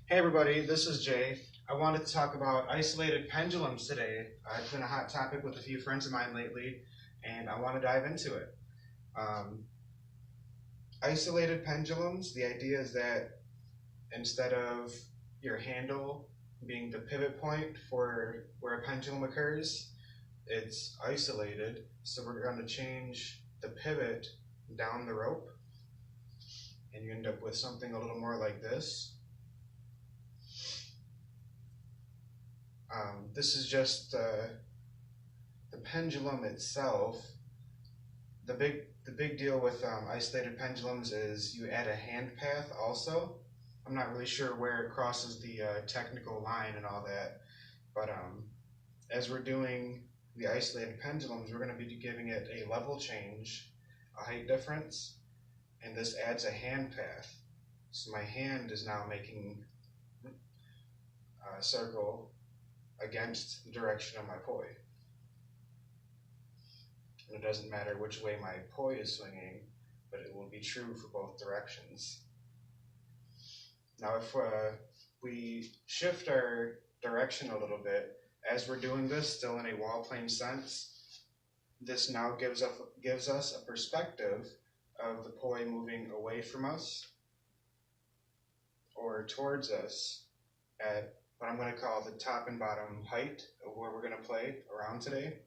Hey everybody, this is Jay. I wanted to talk about isolated pendulums today. It's been a hot topic with a few friends of mine lately, and I want to dive into it. Um, Isolated pendulums, the idea is that instead of your handle being the pivot point for where a pendulum occurs, it's isolated. So we're going to change the pivot down the rope, and you end up with something a little more like this. This is just the pendulum itself. The big deal with isolated pendulums is you add a hand path also. I'm not really sure where it crosses the technical line and all that, but as we're doing the isolated pendulums, we're going to be giving it a level change, a height difference, and this adds a hand path. So my hand is now making a circle against the direction of my poi. And it doesn't matter which way my poi is swinging, but it will be true for both directions. Now if we shift our direction a little bit, as we're doing this still in a wall plane sense, this now gives us a perspective of the poi moving away from us or towards us at what I'm going to call the top and bottom height of where we're going to play around today.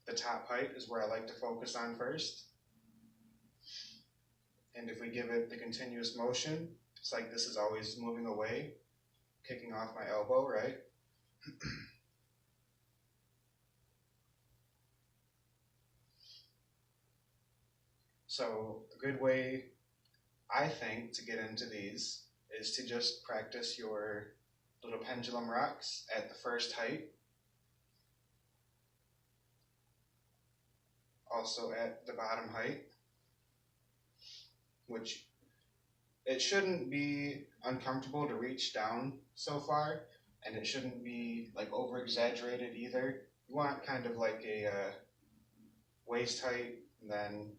The top height is where I like to focus on first. And if we give it the continuous motion, it's like this is always moving away, kicking off my elbow, right? So a good way, I think, to get into these is to just practice your little pendulum rocks at the first height, also at the bottom height, which it shouldn't be uncomfortable to reach down so far, and it shouldn't be like over exaggerated either. You want kind of like a waist height and then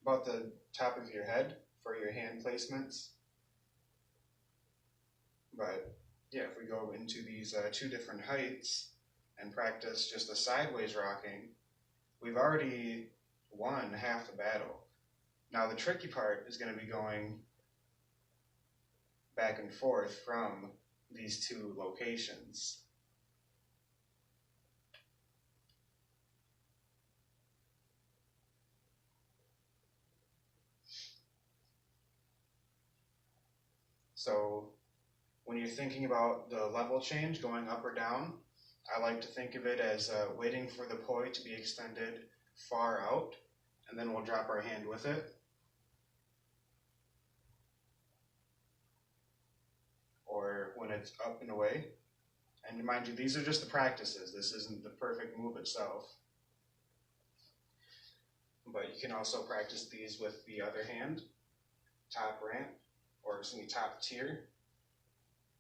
about the top of your head for your hand placements. But yeah, if we go into these two different heights and practice just a sideways rocking, we've already won half the battle. Now the tricky part is going to be going back and forth from these two locations. So when you're thinking about the level change going up or down, I like to think of it as waiting for the poi to be extended far out, and then we'll drop our hand with it. Or when it's up and away. And mind you, these are just the practices. This isn't the perfect move itself. But you can also practice these with the other hand, top ramp, or top tier.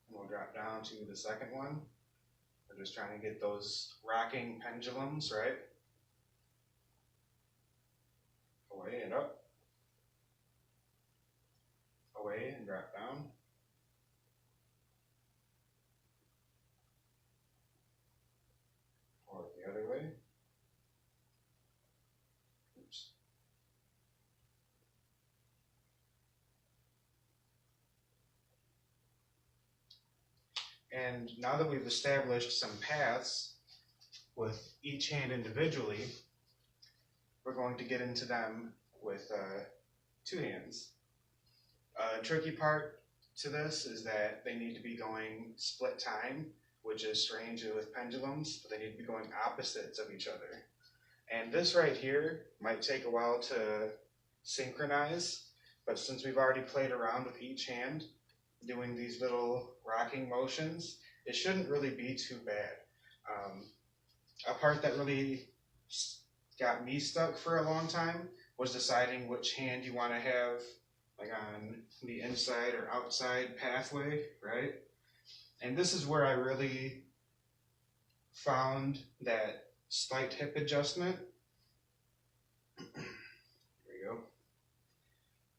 And we'll drop down to the second one. We're just trying to get those rocking pendulums, right? Away and up. Away and drop down. Or the other way. Oops. And now that we've established some paths with each hand individually, we're going to get into them with two hands. Tricky part to this is that they need to be going split time, which is strange with pendulums, but they need to be going opposites of each other. And this right here might take a while to synchronize, but since we've already played around with each hand, doing these little rocking motions, it shouldn't really be too bad. A part that really got me stuck for a long time was deciding which hand you want to have like on the inside or outside pathway, right? And this is where I really found that slight hip adjustment. Here we go.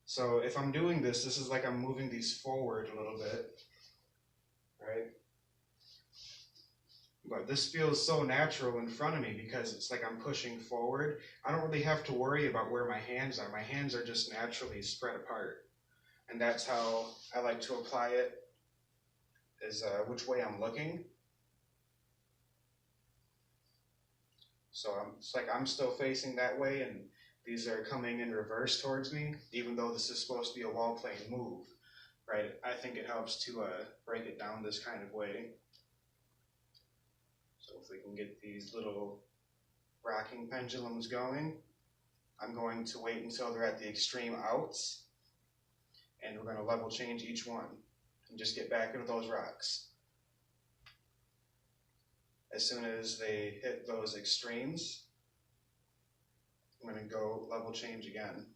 So if I'm doing this, this is like I'm moving these forward a little bit. right? But this feels so natural in front of me because it's like I'm pushing forward. I don't really have to worry about where my hands are. My hands are just naturally spread apart. And that's how I like to apply it, is which way I'm looking. So it's like I'm still facing that way, and these are coming in reverse towards me, even though this is supposed to be a wall plane move, right? I think it helps to break it down this kind of way. So if we can get these little rocking pendulums going, I'm going to wait until they're at the extreme outs, and we're going to level change each one and just get back into those rocks. As soon as they hit those extremes, I'm going to go level change again.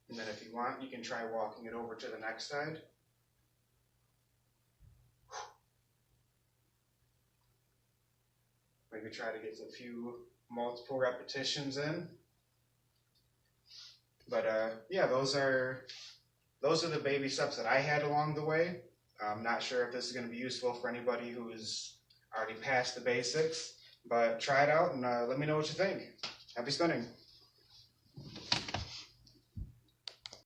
And then if you want, you can try walking it over to the next side. Maybe try to get a few multiple repetitions in. But yeah, those are the baby steps that I had along the way. I'm not sure if this is going to be useful for anybody who's already passed the basics, but try it out and let me know what you think. Happy spinning.